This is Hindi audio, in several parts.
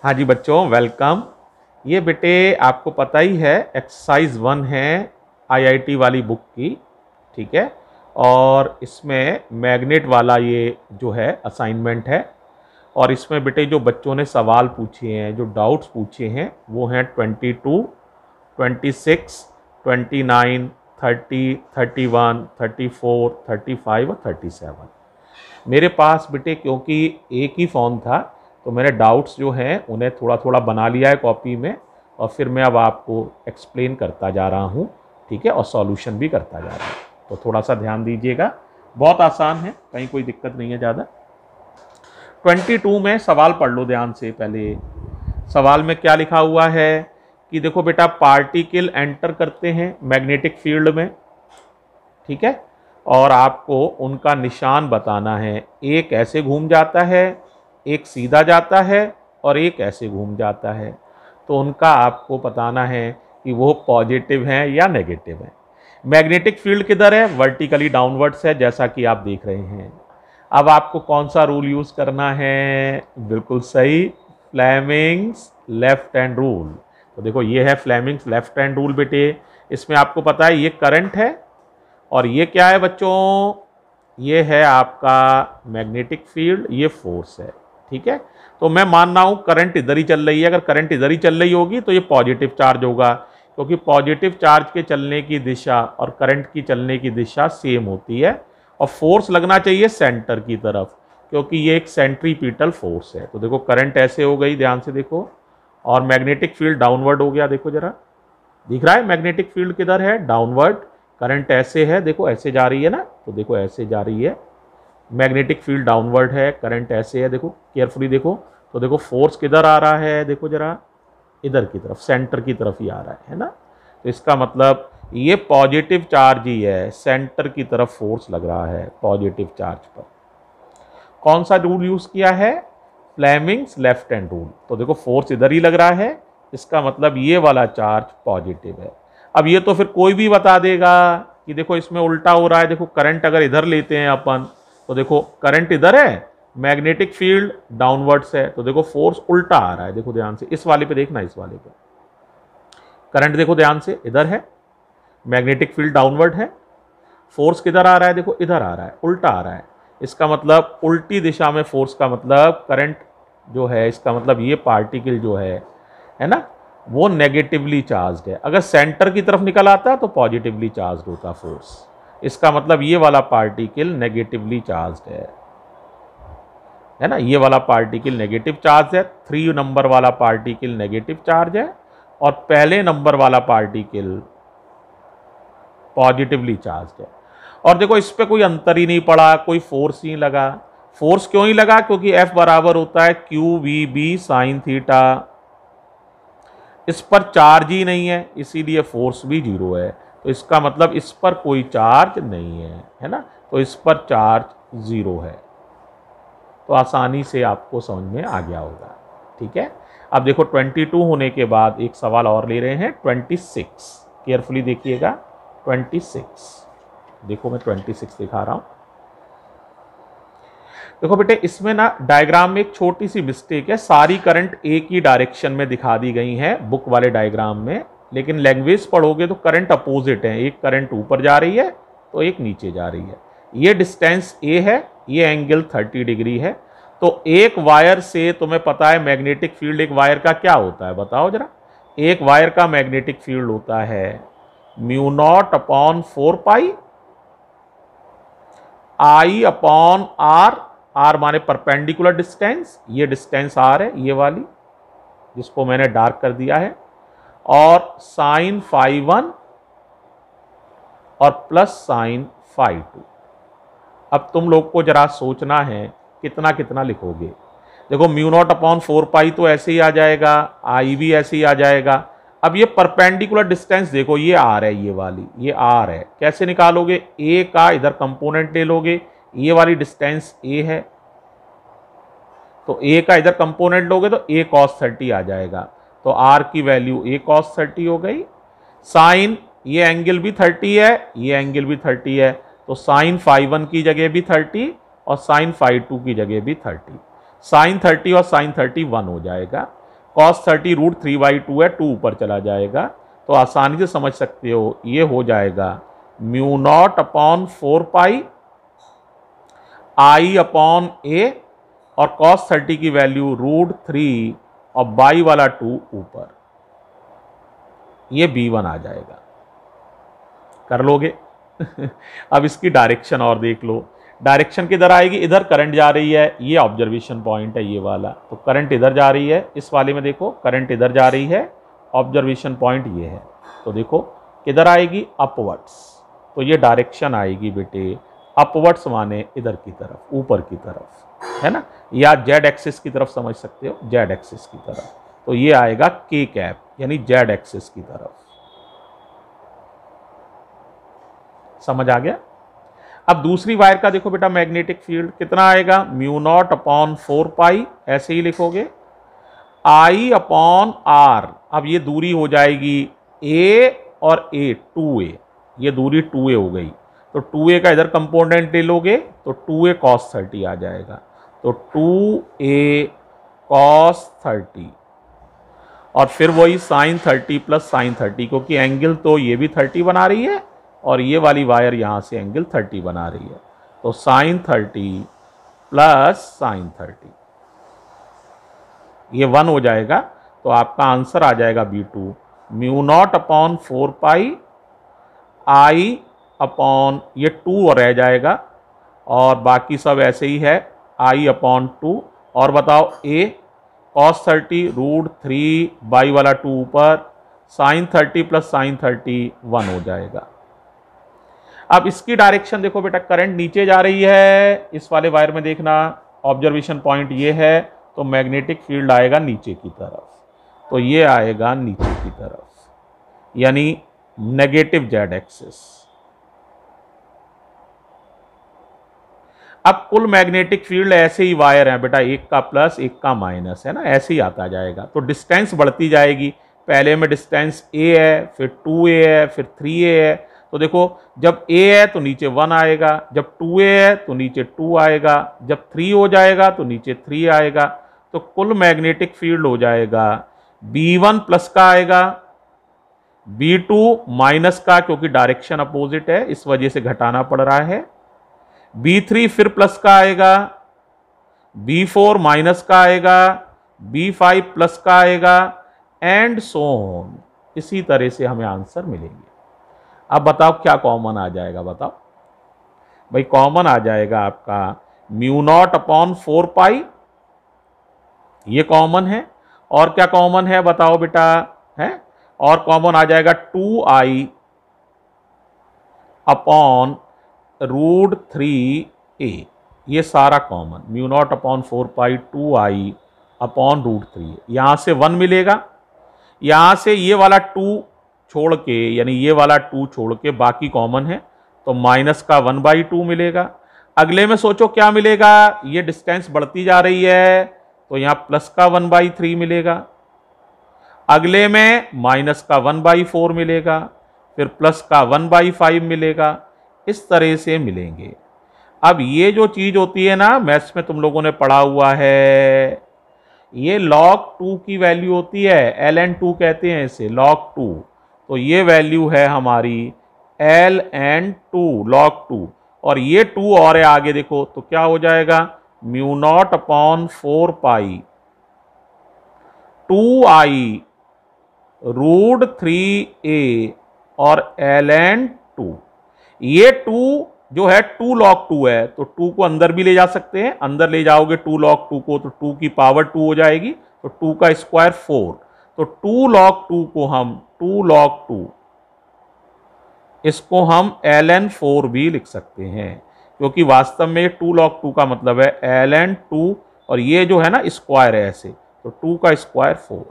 हाँ जी बच्चों, वेलकम। ये बेटे आपको पता ही है एक्सरसाइज 1 है आईआईटी वाली बुक की, ठीक है। और इसमें मैग्नेट वाला ये जो है असाइनमेंट है। और इसमें बेटे जो बच्चों ने सवाल पूछे हैं, जो डाउट्स पूछे हैं, वो हैं 22, 26, 29, 30, 31, 34, 35 और 37। मेरे पास बेटे क्योंकि एक ही फ़ोन था तो मैंने डाउट्स जो हैं उन्हें थोड़ा थोड़ा बना लिया है कॉपी में, और फिर मैं अब आपको एक्सप्लेन करता जा रहा हूँ, ठीक है, और सॉल्यूशन भी करता जा रहा हूँ। तो थोड़ा सा ध्यान दीजिएगा, बहुत आसान है, कहीं कोई दिक्कत नहीं है ज़्यादा। 22 में सवाल पढ़ लो ध्यान से। पहले सवाल में क्या लिखा हुआ है कि देखो बेटा, पार्टिकल एंटर करते हैं मैग्नेटिक फील्ड में, ठीक है, और आपको उनका निशान बताना है। एक ऐसे घूम जाता है, एक सीधा जाता है और एक ऐसे घूम जाता है। तो उनका आपको बताना है कि वो पॉजिटिव हैं या नेगेटिव हैं। मैग्नेटिक फील्ड किधर है? वर्टिकली डाउनवर्ड्स है, जैसा कि आप देख रहे हैं। अब आपको कौन सा रूल यूज़ करना है? बिल्कुल सही, फ्लेमिंग्स लेफ्ट हैंड रूल। तो देखो ये है फ्लेमिंग्स लेफ्ट हैंड रूल बेटे। इसमें आपको पता है ये करंट है और ये क्या है बच्चों? ये है आपका मैग्नेटिक फील्ड, ये फोर्स है, ठीक है। तो मैं मान रहा हूं करंट इधर ही चल रही है। अगर करंट इधर ही चल रही होगी तो ये पॉजिटिव चार्ज होगा, क्योंकि पॉजिटिव चार्ज के चलने की दिशा और करंट की चलने की दिशा सेम होती है। और फोर्स लगना चाहिए सेंटर की तरफ, क्योंकि ये एक सेंट्रीपिटल फोर्स है। तो देखो करंट ऐसे हो गई, ध्यान से देखो, और मैग्नेटिक फील्ड डाउनवर्ड हो गया। देखो जरा, दिख रहा है मैग्नेटिक फील्ड किधर है? डाउनवर्ड। करंट ऐसे है, देखो ऐसे जा रही है ना, तो देखो ऐसे जा रही है। मैग्नेटिक फील्ड डाउनवर्ड है, करंट ऐसे है, देखो केयरफुली देखो। तो देखो फोर्स किधर आ रहा है? देखो जरा, इधर की तरफ, सेंटर की तरफ ही आ रहा है ना। तो इसका मतलब ये पॉजिटिव चार्ज ही है, सेंटर की तरफ फोर्स लग रहा है पॉजिटिव चार्ज पर। कौन सा रूल यूज किया है? Fleming's left hand rule. तो देखो फोर्स इधर ही लग रहा है, इसका मतलब ये वाला चार्ज पॉजिटिव है। अब ये तो फिर कोई भी बता देगा कि देखो इसमें उल्टा हो रहा है। देखो करंट अगर इधर लेते हैं अपन, तो देखो करंट इधर है, मैग्नेटिक फील्ड डाउनवर्ड्स है, तो देखो फोर्स उल्टा आ रहा है। देखो ध्यान से, इस वाले पे देखना, इस वाले पे करंट देखो ध्यान से, इधर है, मैग्नेटिक फील्ड डाउनवर्ड है, फोर्स किधर आ रहा है? देखो इधर आ रहा है, उल्टा आ रहा है। इसका मतलब उल्टी दिशा में फोर्स का मतलब करंट जो है, इसका मतलब ये पार्टिकल जो है ना, वो नेगेटिवली चार्ज्ड है। अगर सेंटर की तरफ निकल आता तो पॉजिटिवली चार्ज्ड होता फोर्स। इसका मतलब ये वाला पार्टिकल नेगेटिवली चार्ज्ड है ना। ये वाला पार्टिकल नेगेटिव चार्ज है, 3 नंबर वाला पार्टिकल नेगेटिव चार्ज है, और पहले नंबर वाला पार्टिकल पॉजिटिवली चार्ज्ड है। और देखो इस पे कोई अंतर ही नहीं पड़ा, कोई फोर्स ही लगा। फोर्स क्यों ही लगा? क्योंकि F बराबर होता है QVB साइन थीटा। इस पर चार्ज ही नहीं है, इसीलिए फोर्स भी 0 है। तो इसका मतलब इस पर कोई चार्ज नहीं है ना, तो इस पर चार्ज 0 है। तो आसानी से आपको समझ में आ गया होगा, ठीक है। अब देखो 22 होने के बाद एक सवाल और ले रहे हैं, 26। केयरफुली देखिएगा, 26 देखो, मैं 26 दिखा रहा हूं। देखो बेटे, इसमें ना डायग्राम में एक छोटी सी मिस्टेक है। सारी करंट एक ही डायरेक्शन में दिखा दी गई है बुक वाले डायग्राम में, लेकिन लैंग्वेज पढ़ोगे तो करंट अपोजिट है। एक करंट ऊपर जा रही है तो एक नीचे जा रही है। ये डिस्टेंस A है, ये एंगल 30 डिग्री है। तो एक वायर से तुम्हें पता है मैग्नेटिक फील्ड एक वायर का क्या होता है, बताओ जरा। एक वायर का मैग्नेटिक फील्ड होता है μ0/4 पाई I/r। r माने परपेंडिकुलर डिस्टेंस, ये डिस्टेंस r है, ये वाली जिसको मैंने डार्क कर दिया है, और साइन φ1 और प्लस साइन φ2। अब तुम लोग को जरा सोचना है कितना कितना लिखोगे। देखो μ0/4 पाई तो ऐसे ही आ जाएगा, I भी ऐसे ही आ जाएगा। अब ये परपेंडिकुलर डिस्टेंस देखो, ये r है, ये वाली ये r है। कैसे निकालोगे? a का इधर कंपोनेंट ले लोगे, ये वाली डिस्टेंस a है, तो a का इधर कंपोनेंट लोगे तो a cos 30 आ जाएगा। तो r की वैल्यू a cos 30 हो गई। साइन, ये एंगल भी 30 है, ये एंगल भी 30 है, तो साइन φ1 की जगह भी 30 और साइन φ2 की जगह भी 30। साइन 30 और साइन 30 1 हो जाएगा। cos 30 रूट 3/2 है, 2 ऊपर चला जाएगा, तो आसानी से समझ सकते हो ये हो जाएगा म्यू नॉट अपॉन 4 पाई आई अपॉन ए, और cos 30 की वैल्यू रूट 3 और बाई वाला 2 ऊपर, ये B1 आ जाएगा। कर लोगे? अब इसकी डायरेक्शन और देख लो, डायरेक्शन किधर आएगी, इधर करंट जा रही है, ये ऑब्जर्वेशन पॉइंट है ये वाला, तो करंट इधर जा रही है, इस वाले में देखो करंट इधर जा रही है, ऑब्जर्वेशन पॉइंट ये है, तो देखो किधर आएगी, अपवर्ड्स, तो ये डायरेक्शन आएगी बेटे अपवर्ड्स, माने इधर की तरफ, ऊपर की तरफ, है ना, या जेड एक्सिस की तरफ समझ सकते हो, जेड एक्सिस की तरफ, तो ये आएगा के कैप यानी जेड एक्सिस की तरफ। समझ आ गया? अब दूसरी वायर का देखो बेटा मैग्नेटिक फील्ड कितना आएगा, म्यू नॉट अपॉन 4 पाई, ऐसे ही लिखोगे, आई अपॉन आर, अब ये दूरी हो जाएगी ए और ए, 2a, ये दूरी 2a हो गई, तो 2a का इधर कंपोनेंट ले लोगे तो 2a cos 30 आ जाएगा, तो 2a cos 30, और फिर वही sin 30 प्लस sin 30, क्योंकि एंगल तो ये भी 30 बना रही है और ये वाली वायर यहां से एंगल 30 बना रही है, तो sin 30 प्लस sin 30, ये 1 हो जाएगा, तो आपका आंसर आ जाएगा B2 म्यू नॉट अपॉन 4 पाई आई अपॉन ये 2 रह जाएगा, और बाकी सब ऐसे ही है, आई अपॉन 2, और बताओ a cos 30 रूट 3 बाई वाला 2 ऊपर, sin 30 प्लस sin 30 1 हो जाएगा। अब इसकी डायरेक्शन देखो बेटा, करंट नीचे जा रही है, इस वाले वायर में देखना ऑब्जर्वेशन पॉइंट ये है, तो मैग्नेटिक फील्ड आएगा नीचे की तरफ, तो ये आएगा नीचे की तरफ, यानी नेगेटिव जेड एक्सिस। अब कुल मैग्नेटिक फील्ड ऐसे ही वायर है बेटा, एक का प्लस एक का माइनस है ना, ऐसे ही आता जाएगा, तो डिस्टेंस बढ़ती जाएगी, पहले में डिस्टेंस a है, फिर 2a है, फिर 3a है, तो देखो जब a है तो नीचे 1 आएगा, जब 2a है तो नीचे 2 आएगा, जब 3 हो जाएगा तो नीचे 3 आएगा, तो कुल मैग्नेटिक फील्ड हो जाएगा B1 प्लस का आएगा, B2 माइनस का, क्योंकि डायरेक्शन अपोजिट है इस वजह से घटाना पड़ रहा है, B3 फिर प्लस का आएगा, B4 माइनस का आएगा, B5 प्लस का आएगा, एंड सो ऑन, इसी तरह से हमें आंसर मिलेंगे। अब बताओ क्या कॉमन आ जाएगा, बताओ भाई, कॉमन आ जाएगा आपका म्यू नॉट अपॉन 4 पाई, ये कॉमन है, और क्या कॉमन है बताओ बेटा, है, और कॉमन आ जाएगा 2i अपॉन रूट 3a, ये सारा कॉमन, म्यू नॉट अपॉन 4 पाई 2i अपॉन रूट 3, यहां से 1 मिलेगा, यहां से ये वाला 2 छोड़ के, यानी ये वाला 2 छोड़ के बाकी कॉमन है, तो माइनस का 1/2 मिलेगा। अगले में सोचो क्या मिलेगा, ये डिस्टेंस बढ़ती जा रही है, तो यहां प्लस का 1/3 मिलेगा, अगले में माइनस का 1/4 मिलेगा, फिर प्लस का 1/5 मिलेगा, इस तरह से मिलेंगे। अब ये जो चीज होती है ना, मैथ्स में तुम लोगों ने पढ़ा हुआ है, ये log 2 की वैल्यू होती है, ln2 कहते हैं इसे, log 2, तो ये वैल्यू है हमारी ln2 log 2, और ये 2 और है आगे देखो, तो क्या हो जाएगा म्यू नॉट अपॉन 4 पाई 2i रूट 3a और ln2, ये 2 जो है 2 log 2 है, तो 2 को अंदर भी ले जा सकते हैं, अंदर ले जाओगे 2 log 2 को, तो 2 की पावर 2 हो जाएगी, तो 2 का स्क्वायर 4, तो 2 log 2 को हम 2 log 2, इसको हम ln4 भी लिख सकते हैं, क्योंकि वास्तव में 2 log 2 का मतलब है ln2, और ये जो है ना स्क्वायर है ऐसे, तो 2 का स्क्वायर 4,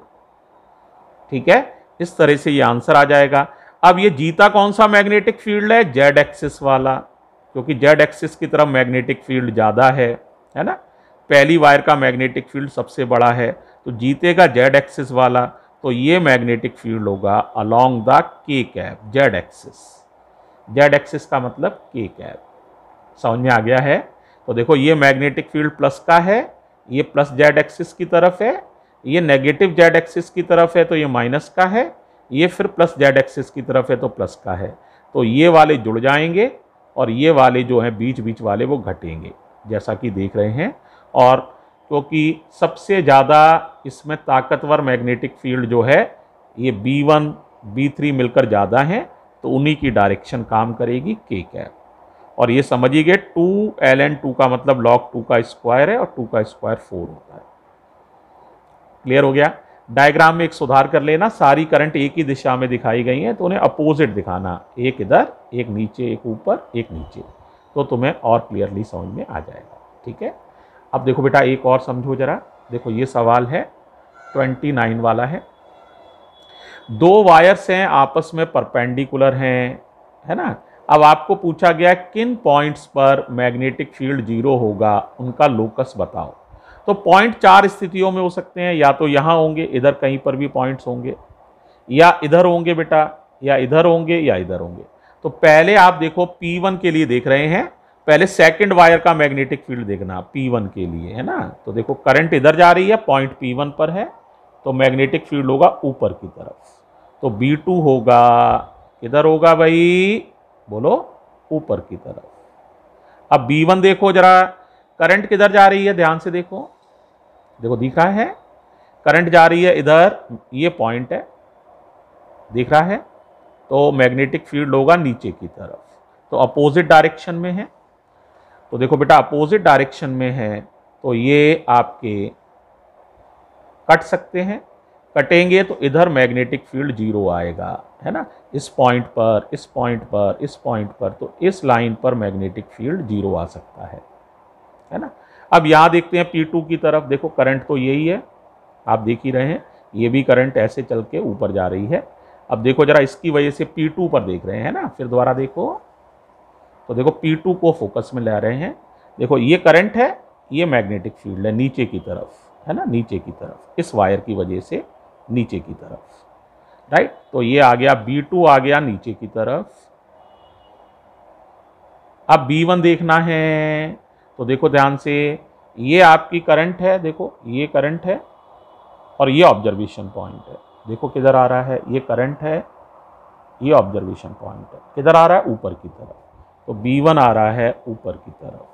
ठीक है, इस तरह से ये आंसर आ जाएगा। अब ये जीता कौन सा मैग्नेटिक फील्ड है, जेड एक्सिस वाला, क्योंकि जेड एक्सिस की तरफ मैग्नेटिक फील्ड ज्यादा है ना, पहली वायर का मैग्नेटिक फील्ड सबसे बड़ा है, तो जीतेगा जेड एक्सिस वाला, तो ये मैग्नेटिक फील्ड होगा अलोंग द के cap, Z axis, Z axis का मतलब के कैप, समझ में आ गया है। तो देखो ये मैग्नेटिक फील्ड प्लस का है, ये प्लस जेड एक्सिस की तरफ है, ये नेगेटिव जेड एक्सिस की तरफ है तो ये माइनस का है, ये फिर प्लस जेड एक्सिस की तरफ है तो प्लस का है। तो ये वाले जुड़ जाएंगे और ये वाले जो हैं बीच बीच वाले वो घटेंगे, जैसा कि देख रहे हैं। और क्योंकि सबसे ज़्यादा इसमें ताकतवर मैग्नेटिक फील्ड जो है ये B1 B3 मिलकर ज़्यादा हैं, तो उन्हीं की डायरेक्शन काम करेगी k कैप। और ये समझिए 2ln2 का मतलब log 2 का स्क्वायर है और 2 का स्क्वायर 4 होता है। क्लियर हो गया। डायग्राम में एक सुधार कर लेना, सारी करंट एक ही दिशा में दिखाई गई हैं तो उन्हें अपोजिट दिखाना, एक इधर एक नीचे, एक ऊपर एक नीचे, तो तुम्हें और क्लियरली समझ में आ जाएगा। ठीक है। अब देखो बेटा एक और समझो जरा। देखो ये सवाल है 29 वाला है। दो वायर्स हैं आपस में परपेंडिकुलर हैं, है ना। अब आपको पूछा गया किन पॉइंट्स पर मैग्नेटिक फील्ड 0 होगा, उनका लोकस बताओ। तो पॉइंट 4 स्थितियों में हो सकते हैं, या तो यहां होंगे, इधर कहीं पर भी पॉइंट्स होंगे, या इधर होंगे बेटा, या इधर होंगे, या इधर होंगे। तो पहले आप देखो P1 के लिए देख रहे हैं, पहले सेकंड वायर का मैग्नेटिक फील्ड देखना P1 के लिए, है ना। तो देखो करंट इधर जा रही है, पॉइंट P1 पर है, तो मैग्नेटिक फील्ड होगा ऊपर की तरफ। तो B2 होगा, किधर होगा भाई, बोलो, ऊपर की तरफ। अब B1 देखो जरा, करंट किधर जा रही है, ध्यान से देखो, देखो दिख रहा है, करंट जा रही है इधर, ये पॉइंट है, दिख रहा है। तो मैग्नेटिक फील्ड होगा नीचे की तरफ, तो अपोजिट डायरेक्शन में है। तो देखो बेटा अपोजिट डायरेक्शन में है तो ये आपके कट सकते हैं, कटेंगे तो इधर मैग्नेटिक फील्ड 0 आएगा, है ना। इस पॉइंट पर, इस पॉइंट पर, इस पॉइंट पर, तो इस लाइन पर मैग्नेटिक फील्ड 0 आ सकता है ना। अब यहां देखते हैं P2 की तरफ, देखो करंट तो यही है, आप देख ही रहे हैं, ये भी करंट ऐसे चल के ऊपर जा रही है। अब देखो जरा इसकी वजह से P2 पर देख रहे हैं ना, फिर दोबारा देखो, तो देखो P2 को फोकस में ला रहे हैं। देखो ये करंट है, ये मैग्नेटिक फील्ड है नीचे की तरफ, है ना, नीचे की तरफ, इस वायर की वजह से नीचे की तरफ, राइट। तो ये आ गया B2 आ गया नीचे की तरफ। अब B1 देखना है, तो देखो ध्यान से, ये आपकी करंट है, देखो ये करंट है और ये ऑब्जर्वेशन पॉइंट है, देखो किधर आ रहा है, ये करंट है, ये ऑब्जर्वेशन पॉइंट है, किधर आ रहा है, ऊपर की तरफ। तो B1 आ रहा है ऊपर की तरफ।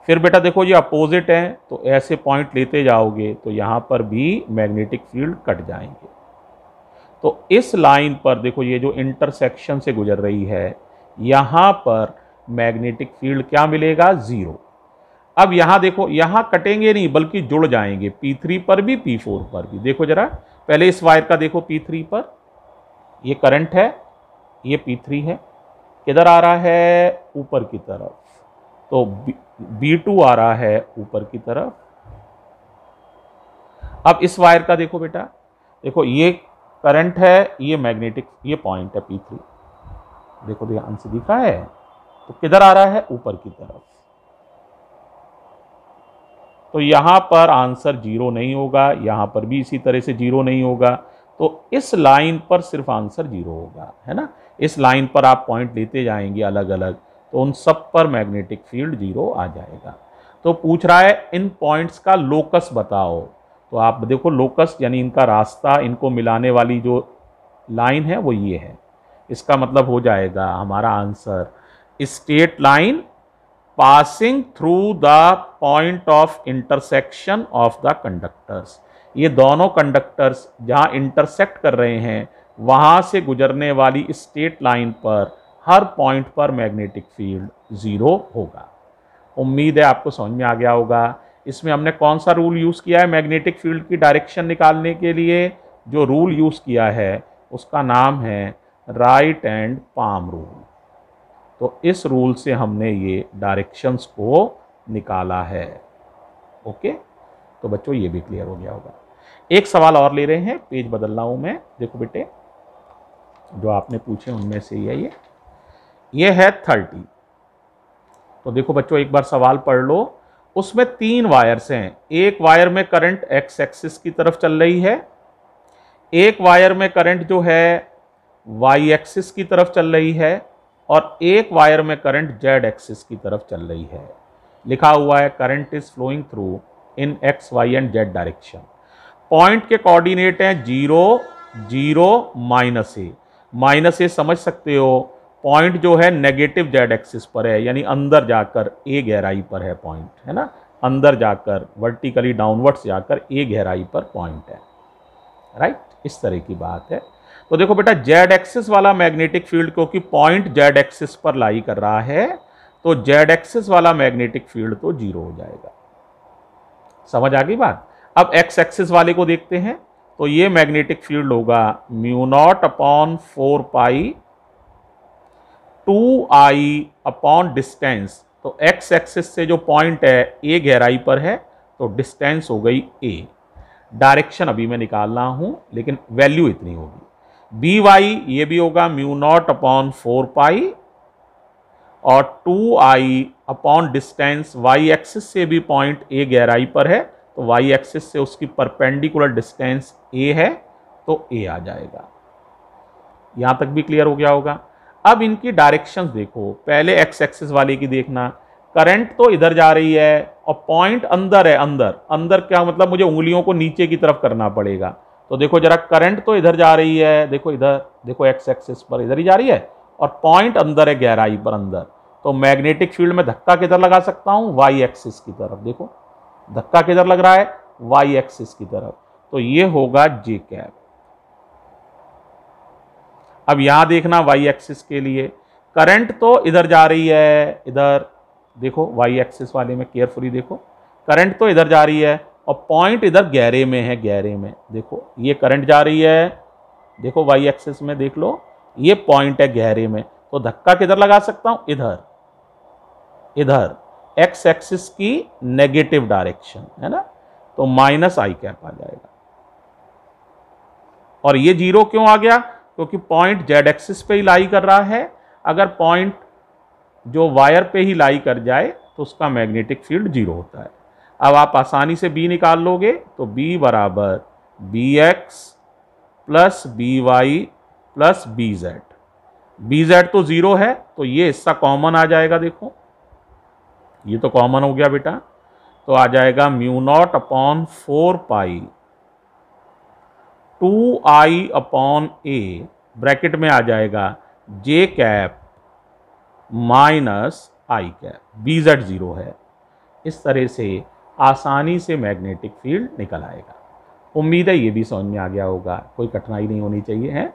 फिर बेटा देखो ये अपोजिट है, तो ऐसे पॉइंट लेते जाओगे तो यहां पर भी मैग्नेटिक फील्ड कट जाएंगे। तो इस लाइन पर देखो ये जो इंटरसेक्शन से गुजर रही है, यहां पर मैग्नेटिक फील्ड क्या मिलेगा, 0। अब यहां देखो, यहां कटेंगे नहीं बल्कि जुड़ जाएंगे, P3 पर भी P4 पर भी। देखो जरा पहले इस वायर का देखो, P3 पर ये करंट है, ये P3 है, किधर आ रहा है, ऊपर की तरफ। तो B2 आ रहा है ऊपर की तरफ। अब इस वायर का देखो बेटा, देखो ये करंट है, ये मैग्नेटिक, ये पॉइंट है P3, देखो ध्यान से दिखा है, तो किधर आ रहा है, ऊपर की तरफ। तो यहां पर आंसर 0 नहीं होगा, यहां पर भी इसी तरह से 0 नहीं होगा, तो इस लाइन पर सिर्फ आंसर 0 होगा, है ना। इस लाइन पर आप पॉइंट लेते जाएंगे अलग अलग, तो उन सब पर मैग्नेटिक फील्ड 0 आ जाएगा। तो पूछ रहा है इन पॉइंट्स का लोकस बताओ। तो आप देखो लोकस यानी इनका रास्ता, इनको मिलाने वाली जो लाइन है वो ये है। इसका मतलब हो जाएगा हमारा answer, straight line passing through the point of intersection of the conductors. ये दोनों कंडक्टर्स जहां इंटरसेक्ट कर रहे हैं वहां से गुजरने वाली स्ट्रेट लाइन पर हर पॉइंट पर मैग्नेटिक फील्ड 0 होगा। उम्मीद है आपको समझ में आ गया होगा। इसमें हमने कौन सा रूल यूज़ किया है मैग्नेटिक फील्ड की डायरेक्शन निकालने के लिए? जो रूल यूज़ किया है उसका नाम है राइट हैंड पाम रूल। तो इस रूल से हमने ये डायरेक्शंस को निकाला है। ओके, तो बच्चों ये भी क्लियर हो गया होगा। एक सवाल और ले रहे हैं, पेज बदल रहा हूं मैं। देखो बेटे, जो आपने पूछे उनमें से ये है 30। तो देखो बच्चों एक बार सवाल पढ़ लो। उसमें 3 वायर्स हैं। एक वायर में करंट एक्स एक्सिस की तरफ चल रही है, एक वायर में करंट जो है वाई एक्सिस की तरफ चल रही है, और एक वायर में करंट जेड एक्सिस की तरफ चल रही है। लिखा हुआ है current is flowing through in x y and z direction. Point के कोऑर्डिनेट हैं 0 0 -a। -a समझ सकते हो, पॉइंट जो है नेगेटिव जेड एक्सिस पर है, यानी अंदर जाकर a गहराई पर है पॉइंट, है ना, अंदर जाकर वर्टिकली डाउनवर्ड्स जाकर a गहराई पर पॉइंट है, राइट, इस तरह की बात है। तो देखो बेटा, जेड एक्सिस वाला मैग्नेटिक फील्ड, क्योंकि पॉइंट जेड एक्सिस पर लाई कर रहा है, तो जेड एक्सिस वाला मैग्नेटिक फील्ड तो 0 हो जाएगा। समझ आ गई बात। अब एक्स एक्सिस वाले को देखते हैं, तो ये मैग्नेटिक फील्ड होगा μ0/4π 2I अपॉन डिस्टेंस। तो एक्स एक्सिस से जो पॉइंट है a गहराई पर है, तो डिस्टेंस हो गई a। डायरेक्शन अभी मैं निकाल रहा हूं, लेकिन वैल्यू इतनी होगी। by ये भी होगा μ0/4π और 2I upon distance, y axis से भी पॉइंट a गहराई पर है, तो y एक्सिस से उसकी परपेंडिकुलर डिस्टेंस a है, तो a आ जाएगा। यहां तक भी क्लियर हो गया होगा। अब इनकी डायरेक्शंस देखो, पहले एक्स एक्सिस वाले की देखना, करंट तो इधर जा रही है और पॉइंट अंदर है। अंदर अंदर क्या मतलब, मुझे उंगलियों को नीचे की तरफ करना पड़ेगा। तो देखो जरा, करंट तो इधर जा रही है, देखो इधर, देखो एक्स एक्सिस पर इधर ही जा रही है, और पॉइंट अंदर है गहराई पर अंदर। तो मैग्नेटिक फील्ड में धक्का किधर लगा सकता हूं, वाई एक्सिस की तरफ। देखो धक्का किधर लग रहा है, वाई एक्सिस की तरफ, तो ये होगा जे कैप। अब यहां देखना, वाई एक्सिस के लिए करंट तो इधर जा रही है, इधर देखो, वाई एक्सिस वाले में केयरफुली देखो, करंट तो इधर जा रही है और पॉइंट इधर गहरे में है, गहरे में। देखो ये करंट जा रही है, देखो वाई एक्सिस में देख लो, ये पॉइंट है गहरे में, तो धक्का किधर लगा सकता हूं, इधर, इधर एक्स एक्सिस की नेगेटिव डायरेक्शन, है ना, तो -I कैप आ जाएगा। और ये 0 क्यों आ गया, क्योंकि पॉइंट जेड एक्सिस पे ही लाई कर रहा है। अगर पॉइंट जो वायर पे ही लाई कर जाए तो उसका मैग्नेटिक फील्ड 0 होता है। अब आप आसानी से B निकाल लोगे, तो B बराबर BX plus BY plus BZ। BZ तो 0 है, तो ये हिस्सा कॉमन आ जाएगा। देखो ये तो कॉमन हो गया बेटा, तो आ जाएगा μ0/4π 2I अपॉन a, ब्रैकेट में आ जाएगा J cap -I cap. BZ 0 है। इस तरह से आसानी से मैग्नेटिक फील्ड निकल आएगा। उम्मीद है ये भी समझ में आ गया होगा, कोई कठिनाई नहीं होनी चाहिए है।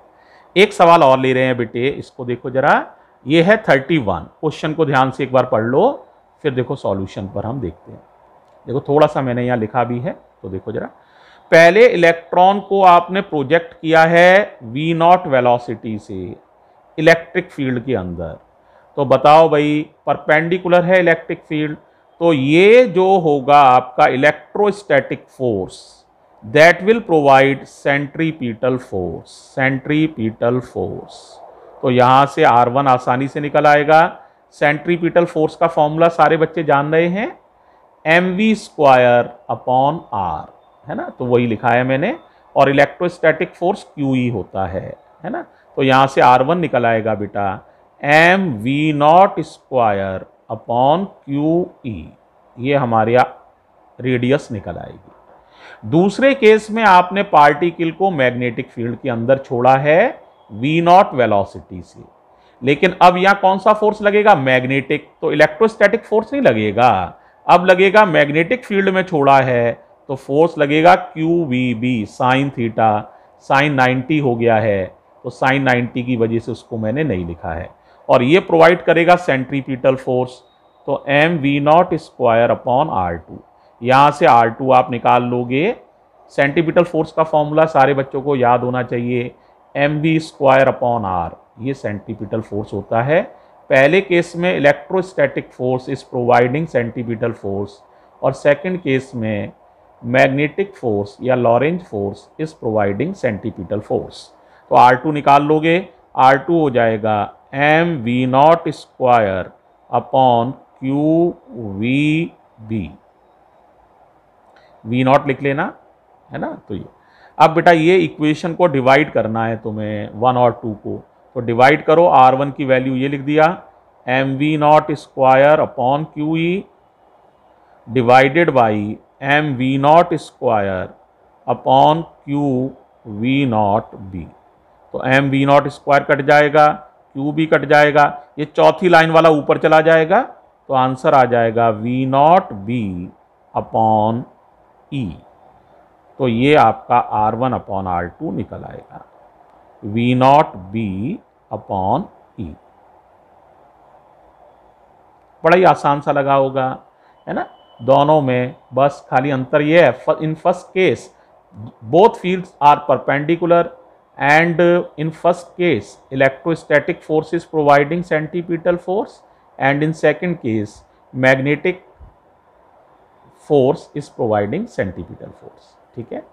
एक सवाल और ले रहे हैं बेटे, इसको देखो जरा, ये है 31। क्वेश्चन को ध्यान से एक बार पढ़ लो, फिर देखो सॉल्यूशन पर हम देखते हैं। देखो थोड़ा सा मैंने यहाँ लिखा भी है, तो देखो जरा, पहले इलेक्ट्रॉन को आपने प्रोजेक्ट किया है V0 वेलोसिटी से इलेक्ट्रिक फील्ड के अंदर। तो बताओ भाई, परपेंडिकुलर है इलेक्ट्रिक फील्ड, तो ये जो होगा आपका electrostatic force, that will provide centripetal force, centripetal force. तो यहां से R1 आसानी से निकल आएगा। सेंट्रीपिटल फोर्स का फॉर्मूला सारे बच्चे जान रहे हैं, mv² अपॉन r, है ना, तो वही लिखा है मैंने। और इलेक्ट्रोस्टैटिक फोर्स QE होता है ना, तो यहां से R1 निकल आएगा बेटा mv0² अपॉन QE, ये हमारे रेडियस निकल आएगी। दूसरे केस में आपने पार्टिकल को मैग्नेटिक फील्ड के अंदर छोड़ा है V0 वेलोसिटी से, लेकिन अब यहां कौन सा फोर्स लगेगा, मैग्नेटिक, तो इलेक्ट्रोस्टैटिक फोर्स नहीं लगेगा, अब लगेगा मैग्नेटिक फील्ड में छोड़ा है, तो फोर्स लगेगा QVB साइन थीटा, साइन 90 हो गया है, तो साइन 90 की वजह से उसको मैंने नहीं लिखा है। और ये प्रोवाइड करेगा सेंट्रीपिटल फोर्स, तो mv0² अपॉन r2। यहां से R2 आप निकाल लोगे। सेंट्रीपिटल फोर्स का फॉर्मूला सारे बच्चों को याद होना चाहिए, mv² अपॉन r, ये सेंट्रीपिटल फोर्स होता है। पहले केस में electrostatic force is providing centripetal force, और सेकंड केस में मैग्नेटिक फोर्स या Lorentz force is providing centripetal force. तो R2 निकाल लोगे, R2 हो जाएगा mv0² अपॉन QVB, V0 लिख लेना, है ना। तो ये अब बेटा ये इक्वेशन को डिवाइड करना है तुम्हें, 1 और 2 को, तो डिवाइड करो। R1 की वैल्यू ये लिख दिया, mv0² upon QE divided by mv0² upon Q V naught B. तो M V naught square cut जाएगा, क्यू बी कट जाएगा, ये चौथी लाइन वाला ऊपर चला जाएगा, तो आंसर आ जाएगा वी नॉट बी अपॉन ई। तो ये आपका R1 अपॉन R2 निकल आएगा, वी नॉट बी अपॉन ई। बड़ा ही आसान सा लगा होगा, है ना। दोनों में बस खाली अंतर ये है, in first case both fields are perpendicular and in first case electrostatic force is providing centripetal force and in second case magnetic force is providing centripetal force. ठीक है,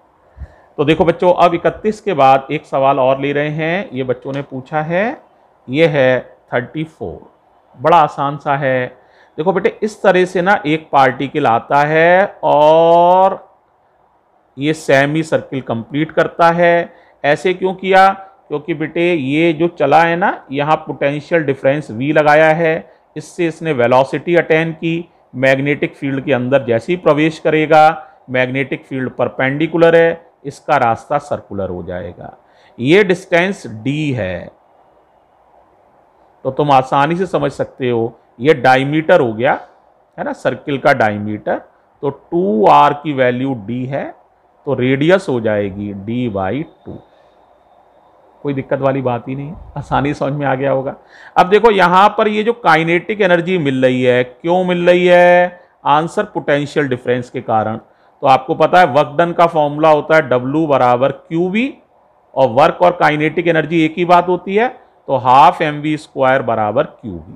तो देखो बच्चों, अब 31 के बाद एक सवाल और ले रहे हैं, ये बच्चों ने पूछा है, ये है 34। बड़ा आसान सा है। देखो बेटे, इस तरह से ना एक पार्टिकल आता है और ये सेमी सर्किल कंप्लीट करता है। ऐसे क्यों किया? क्योंकि बेटे ये जो चला है ना, यहाँ पोटेंशियल डिफरेंस V लगाया है, इससे इसने वेलोसिटी अटेन की। मैग्नेटिक फील्ड के अंदर जैसे ही प्रवेश करेगा, मैग्नेटिक फील्ड परपेंडिकुलर है, इसका रास्ता सर्कुलर हो जाएगा। ये डिस्टेंस D है, तो तुम आसानी से समझ सकते हो, ये डायमीटर हो गया, है ना, सर्किल का डायमीटर। तो 2r की वैल्यू D है, तो रेडियस हो जाएगी D/2। कोई दिक्कत वाली बात ही नहीं, आसानी समझ में आ गया होगा। अब देखो यहां पर ये जो काइनेटिक एनर्जी मिल रही है, क्यों मिल रही है? आंसर पोटेंशियल डिफरेंस के कारण। तो आपको पता है वर्क डन का फॉर्मूला होता है W बराबर QV, और वर्क और काइनेटिक एनर्जी एक ही बात होती है, तो हाफ mv स्क्वायर बराबर QV।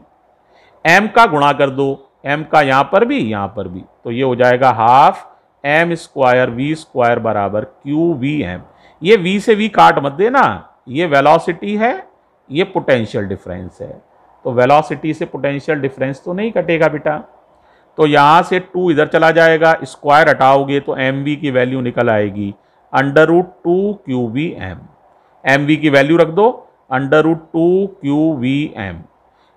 m का गुणा कर दो, m का यहां पर भी यहां पर भी, तो ये हो जाएगा half m square v square बराबर QVm। ये v से v काट मत देना, ये वेलोसिटी है, ये पोटेंशियल डिफरेंस है, तो वेलोसिटी से पोटेंशियल डिफरेंस तो नहीं कटेगा बेटा। तो यहां से 2 इधर चला जाएगा, स्क्वायर हटाओगे तो mv की वैल्यू निकल आएगी √2 QVm। mv की वैल्यू रख दो √2 QVm।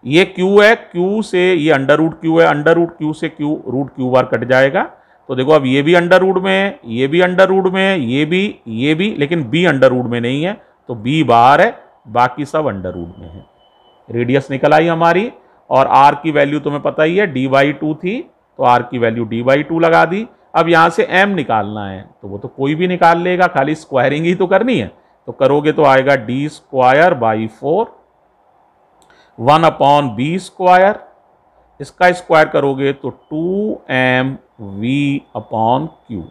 ये q है, q से ये √q है, √q से q √q बार कट जाएगा। तो देखो अब ये भी अंडर रूट में है, ये भी अंडर रूट में है, ये भी, लेकिन b अंडर रूट में नहीं है, तो b बाहर है, बाकी सब अंडर रूट में है। रेडियस निकल आई हमारी, और r की वैल्यू तुम्हें पता ही है D/2 थी, तो r की वैल्यू D/2 लगा दी। अब यहां से m निकालना है, तो वो तो कोई भी निकाल लेगा, खाली स्क्वायरिंग ही तो करनी है। तो करोगे तो आएगा D²/4 1/b स्क्वायर, इसका स्क्वायर करोगे तो 2mv/q।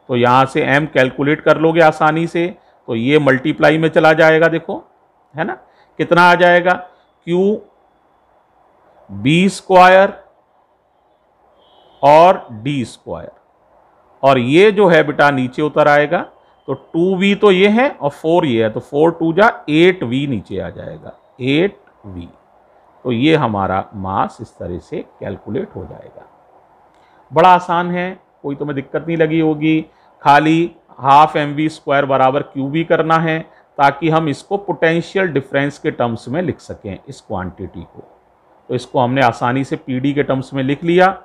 तो यहां से m कैलकुलेट कर लोगे आसानी से, तो ये मल्टीप्लाई में चला जाएगा, देखो है ना, कितना आ जाएगा, q b स्क्वायर और d स्क्वायर, और ये जो है बेटा नीचे उतर आएगा, तो 2v तो ये है और 4 ये है, तो 4 2 जा 8v नीचे आ जाएगा, 8v। तो ये हमारा मास इस तरह से कैलकुलेट हो जाएगा। बड़ा आसान है, कोई तुम्हें दिक्कत नहीं लगी होगी। खाली हाफ mv स्क्वायर बराबर QV करना है, ताकि हम इसको पोटेंशियल डिफरेंस के टर्म्स में लिख सकें इस क्वांटिटी को। तो इसको हमने आसानी से PD के टर्म्स में लिख लिया,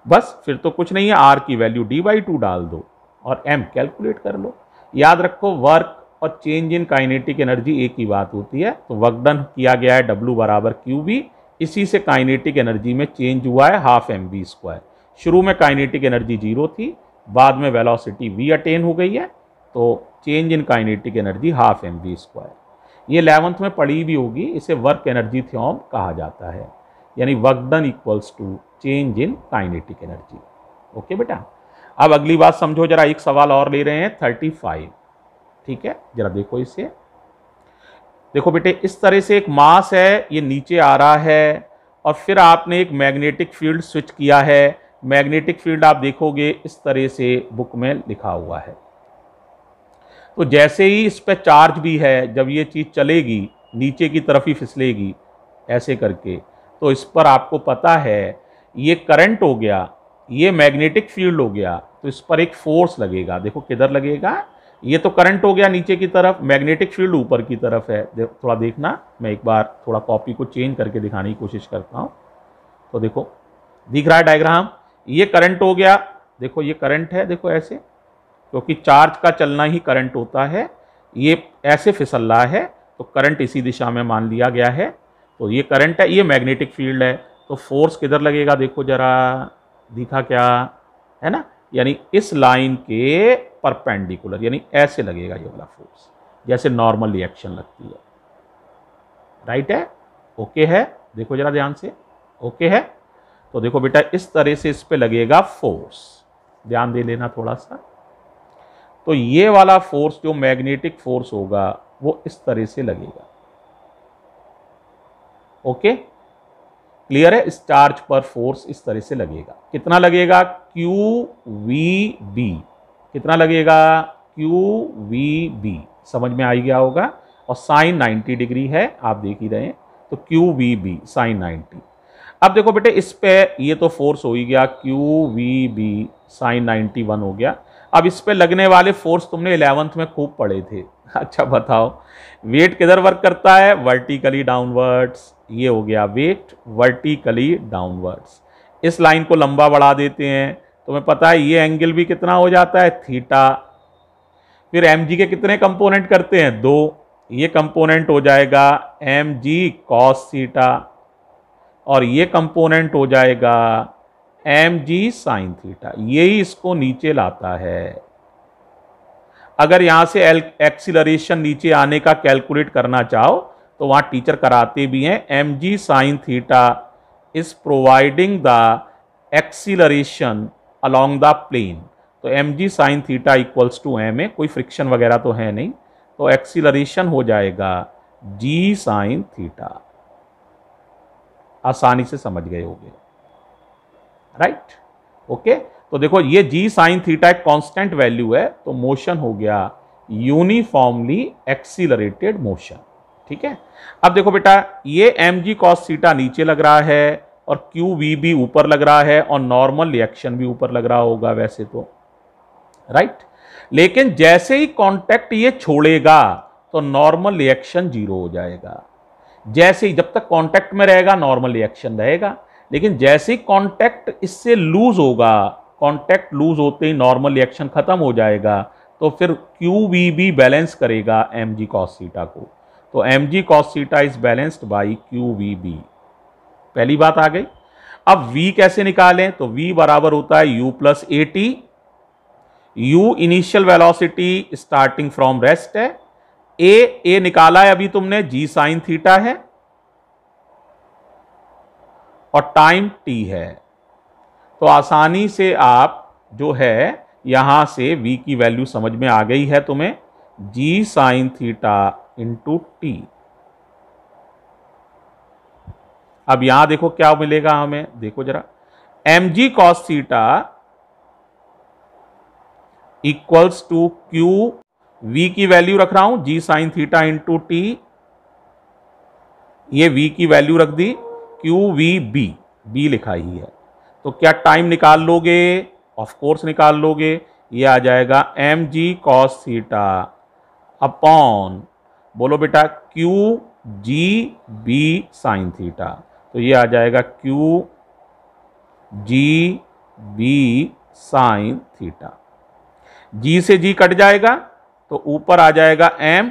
बस फिर तो कुछ नहीं है, R की वैल्यू D/2 डाल दो और m कैलकुलेट कर लो। याद रखो, वर्क और चेंज इन काइनेटिक एनर्जी एक ही बात होती है। तो वर्क डन किया गया है W बराबर QV, इसी से काइनेटिक एनर्जी में चेंज हुआ है हाफ mv स्क्वायर। शुरू में काइनेटिक एनर्जी 0 थी, बाद में वेलोसिटी v अटेन हो गई है, तो change in kinetic energy half mv square. ये 11th में पढ़ी भी होगी, इसे वर्क एनर्जी थ्योरम कहा जाता है, यानी work done equals to change in kinetic energy. Okay बेटा, अब अगली बात समझो जरा, एक सवाल और ले रहे हैं 35। ठीक है, जरा देखो इसे। देखो बेटे, इस तरह से एक मास है, ये नीचे आ रहा है, और फिर आपने एक मैग्नेटिक फील्ड स्विच किया है। मैग्नेटिक फील्ड आप देखोगे इस तरह से बुक में लिखा हुआ है। तो जैसे ही इस पे चार्ज भी है, जब ये चीज़ चलेगी नीचे की तरफ ही फिसलेगी ऐसे करके, तो इस पर आपको पता है ये करंट हो गया, ये मैग्नेटिक फील्ड हो गया, तो इस पर एक फोर्स लगेगा। देखो किधर लगेगा, ये तो करंट हो गया नीचे की तरफ, मैग्नेटिक फील्ड ऊपर की तरफ है। थोड़ा देखना, मैं एक बार थोड़ा कॉपी को चेंज करके दिखाने की कोशिश करता हूँ। तो देखो दिख रहा है डायग्राम, ये करंट हो गया, देखो ये करंट है, देखो ऐसे क्योंकि चार्ज का चलना ही करंट होता है। ये ऐसे फिसल रहा है तो करंट इसी दिशा में मान लिया गया है, तो ये करंट है, ये मैग्नेटिक फील्ड है। तो फोर्स किधर लगेगा, देखो जरा, दिखा क्या है ना, यानी इस लाइन के परपेंडिकुलर, यानी ऐसे लगेगा ये वाला फोर्स, जैसे नॉर्मल रिएक्शन लगती है। राइट है, ओके है, देखो जरा ध्यान से, ओके है। तो देखो बेटा इस तरह से इस पे लगेगा फोर्स, ध्यान दे लेना थोड़ा सा। तो ये वाला फोर्स जो मैग्नेटिक फोर्स होगा वो इस तरह से लगेगा। ओके, क्लियर है, इस चार्ज पर फोर्स इस तरह से लगेगा। कितना लगेगा, QVB, कितना लगेगा, QVB, समझ में आ गया होगा। और साइन 90 डिग्री है, आप देख ही रहे हैं, तो QVB साइन 90। अब देखो बेटे इस पे ये तो फोर्स हो ही गया, QVB साइन 91 हो गया। अब इस पे लगने वाले फोर्स तुमने 11th में खूब पढ़े थे। अच्छा बताओ, वेट किधर वर्क करता है, वर्टिकली डाउनवर्ड्स। ये हो गया वेट वर्टिकली डाउनवर्ड्स। इस लाइन को लंबा बढ़ा देते हैं, तुम्हें पता है ये एंगल भी कितना हो जाता है, थीटा। फिर mg के कितने कंपोनेंट करते हैं, 2, ये कंपोनेंट हो जाएगा mg cos थीटा, और ये कंपोनेंट हो जाएगा mg sin थीटा। यही इसको नीचे लाता है। अगर यहां से एक्सीलरेशन नीचे आने का कैलकुलेट करना चाहो तो वहां टीचर कराते भी हैं, mg sin theta is providing the acceleration along the plane. तो mg sin theta equals to m है, कोई फ्रिक्शन वगैरह तो है नहीं, तो एक्सीलरेशन हो जाएगा g sin थीटा। आसानी से समझ गए होंगे, राइट, ओके। तो देखो ये g साइन थीटा एक कांस्टेंट वैल्यू है, तो मोशन हो गया यूनिफॉर्मली एक्सीलरेटेड मोशन। ठीक है, अब देखो बेटा ये mg cos थीटा नीचे लग रहा है और QVB ऊपर लग रहा है, और नॉर्मल रिएक्शन भी ऊपर लग रहा होगा वैसे तो, राइट। लेकिन जैसे ही कांटेक्ट ये छोड़ेगा तो नॉर्मल रिएक्शन 0 हो जाएगा। जैसे ही, जब तक कांटेक्ट में रहेगा नॉर्मल रिएक्शन रहेगा, लेकिन जैसे ही कांटेक्ट इससे लूज होगा, कांटेक्ट लूज होते ही नॉर्मल रिएक्शन खत्म हो जाएगा, तो फिर QVB बैलेंस करेगा mg cos थीटा को। तो mg cos theta is balanced by QVB। पहली बात आ गई। अब v कैसे निकालें, तो v बराबर होता है u plus AT। u initial velocity starting from rest है, a निकाला है अभी तुमने, g साइन थीटा है, और टाइम t है। तो आसानी से आप जो है यहां से v की वैल्यू समझ में आ गई है तुम्हें, g sine theta into T. अब यहां देखो क्या मिलेगा हमें, देखो जरा, mg cos theta equals to q, v की वैल्यू रख रहा हूं g sine theta into t, ये v की वैल्यू रख दी, QVB, b लिखा ही है। तो क्या टाइम निकाल लोगे, ऑफ कोर्स निकाल लोगे, ये आ जाएगा mg cos थीटा अपॉन, बोलो बेटा, QGB साइन थीटा। तो ये आ जाएगा QGB साइन थीटा। g से g कट जाएगा तो ऊपर आ जाएगा m,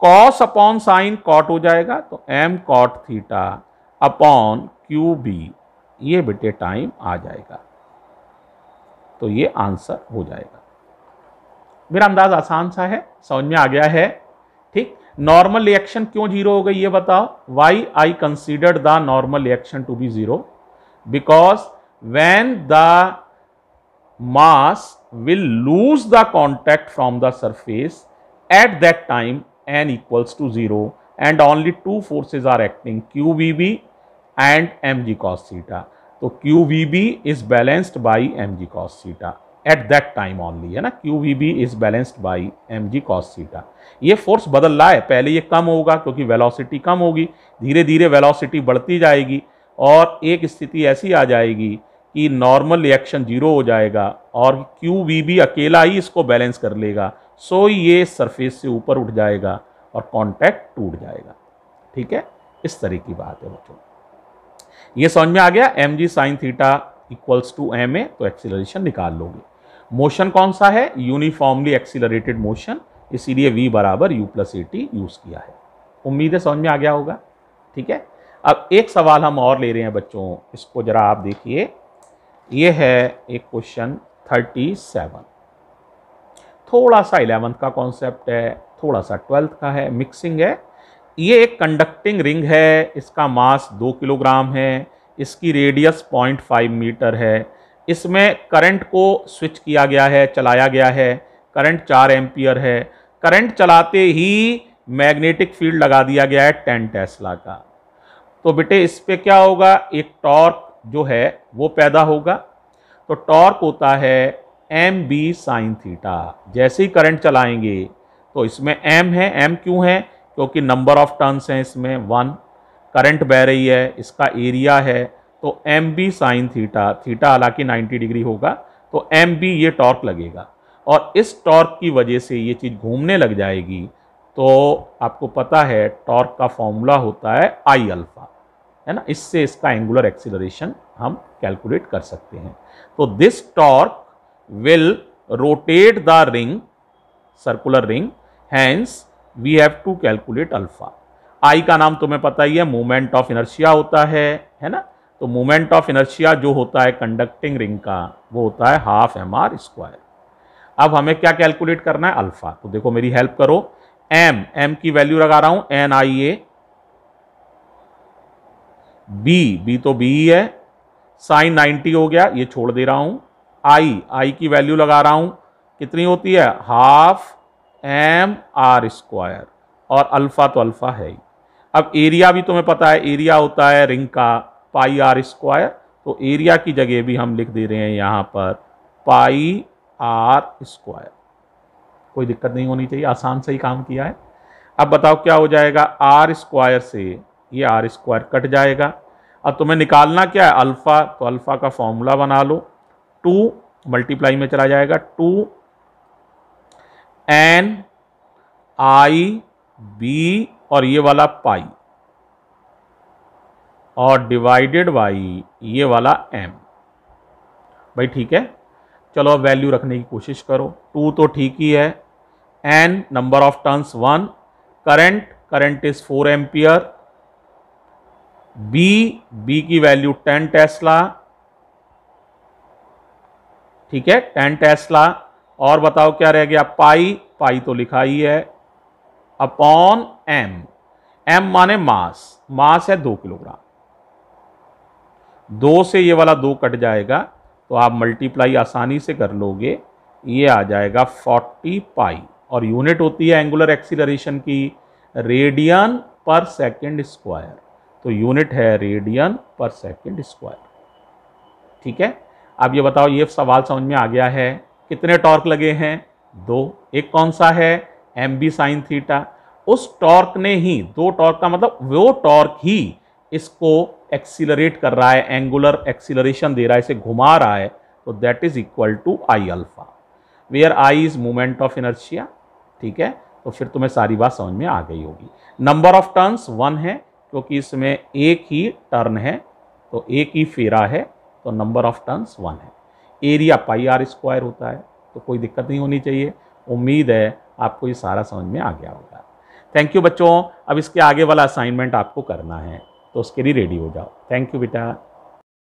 cos upon sine cot हो जाएगा, तो m cot theta upon QB, ये बेटे टाइम आ जाएगा। तो ये आंसर हो जाएगा। मेरा अंदाज आसान सा है, समझ में आ गया है, ठीक। नॉर्मल रिएक्शन क्यों 0 हो गई ये बताओ। Why I considered the normal reaction to be 0, because when the mass will lose the contact from the surface, at that time n equals to 0 and only two forces are acting, QVB and mg cos theta. तो QVB is balanced by mg cos theta at that time only, है ना, QVB is balanced by mg cos theta। ये फोर्स बदल रहा है, पहले ये कम होगा क्योंकि वेलोसिटी कम होगी, धीरे धीरे वेलोसिटी बढ़ती जाएगी और एक स्थिति ऐसी आ जाएगी कि नॉर्मल रिएक्शन 0 हो जाएगा और QVB अकेला ही इसको बैलेंस कर लेगा। सो ये सरफेस से ऊपर उठ जाएगा और कांटेक्ट टूट जाएगा। ठीक है, इस तरह की बात है बच्चों। ये समझ में आ गया, mg sine theta equals to m है, तो एक्सीलरेशन निकाल लोगे। मोशन कौन सा है? यूनिफॉर्मली एक्सीलरेटेड मोशन, इसीलिए v बराबर u plus A T use किया है। उम्मीद है समझ में आ गया होगा। ठीक है, अब एक सवाल हम और ले रहे हैं बच्चों, इसको जरा आप देखिए। ये है एक क्वेश्चन 37, थोड़ा सा 11th का कॉन्सेप्ट है, थोड़ा सा 12th का है, मिक्सिंग है। ये एक कंडक्टिंग रिंग है, इसका मास 2 किलोग्राम है, इसकी रेडियस 0.5 मीटर है। इसमें करंट को स्विच किया गया है, चलाया गया है, करंट 4 एम्पियर है। करंट चलाते ही मैग्नेटिक फील्ड लगा दिया गया है 10 टेस्ला का। तो बेटे इस पे क्या होगा? एक टॉर्क जो है वो पैदा होगा। तो टॉर्क होता है एम बी साइन थीटा। जैसे ही करंट चलाएंगे तो इसमें एम है, एम क्यों है? क्योंकि नंबर ऑफ टर्न्स हैं इसमें 1, करंट बह रही है, इसका एरिया है, तो M B sine theta, theta हालांकि 90 डिग्री होगा, तो एम बी ये टॉर्क लगेगा। और इस टॉर्क की वजह से ये चीज़ घूमने लग जाएगी। तो आपको पता है टॉर्क का फॉर्मूला होता है आई अल्फा, है ना। इससे इसका एंगुलर एक्सीलरेशन हम कैलकुलेट कर सकते हैं। तो this torque will rotate the ring, circular ring, hence we have to calculate alpha। I का नाम तुम्हें पता ही है, मोमेंट ऑफ इनर्शिया होता है ना। तो मोमेंट ऑफ इनर्शिया जो होता है कंडक्टिंग रिंग का वो होता है हाफ एम आर स्क्वायर। अब हमें क्या कैलकुलेट करना है? अल्फा। तो देखो मेरी हेल्प करो, एम की वैल्यू लगा रहा हूं एन आई ए, बी तो बी ही है, साइन 90 हो गया, ये छोड़ दे रहा हूं। आई की वैल्यू लगा रहा हूं, कितनी होती है? हाफ एम आर स्क्वायर, और अल्फा तो अल्फा है ही। अब एरिया भी तुम्हें पता है, एरिया होता है रिंग का पाई आर स्क्वायर। तो एरिया की जगह भी हम लिख दे रहे हैं यहां पर पाई आर स्क्वायर। कोई दिक्कत नहीं होनी चाहिए, आसान से ही काम किया है। अब बताओ क्या हो जाएगा? आर स्क्वायर से ये आर स्क्वायर कट जाएगा। अब तुम्हें निकालना क्या है? अल्फा। तो अल्फा का फॉर्मूला बना लो, 2 मल्टीप्लाई में चला जाएगा, 2 एन आई बी और ये वाला पाई, और डिवाइडेड बाई ये वाला एम। भाई ठीक है, चलो अब वैल्यू रखने की कोशिश करो। 2 तो ठीक ही है, N number of turns 1, current is 4 ampere, B की वैल्यू 10 टेस्ला, ठीक है 10 टेस्ला। और बताओ क्या रह गया? पाई तो लिखा ही है, अपॉन एम माने मास है 2 किलोग्राम। 2 से ये वाला 2 कट जाएगा, तो आप मल्टीप्लाई आसानी से कर लोगे, ये आ जाएगा 40 पाई। और यूनिट होती है एंगुलर एक्सीलरेशन की रेडियन पर सेकेंड स्क्वायर। तो यूनिट है रेडियन पर सेकेंड स्क्वायर। ठीक है, अब ये बताओ, ये सवाल समझ में आ गया है? कितने टॉर्क लगे हैं? 2। एक कौन सा है? M B sine theta. उस टॉर्क ने ही, 2 टॉर्क का मतलब वो टॉर्क ही इसको एक्सीलरेट कर रहा है, एंगुलर एक्सीलरेशन दे रहा है, इसे घुमा रहा है। तो that is equal to I alpha, where I is moment of inertia. ठीक है, तो फिर तुम्हें सारी बात समझ में आ गई होगी। नंबर ऑफ टर्न्स 1 है, क्योंकि इसमें एक ही टर्न है, तो एक ही फेरा है, तो नंबर ऑफ टर्न्स 1 है। एरिया पाई आर स्क्वायर होता है, तो कोई दिक्कत नहीं होनी चाहिए। उम्मीद है आपको ये सारा समझ में आ गया होगा। थैंक यू बच्चों। अब इसके आगे वाला असाइनमेंट आपको करना है, तो उसके लिए रेडी हो जाओ। थैंक यू बेटा।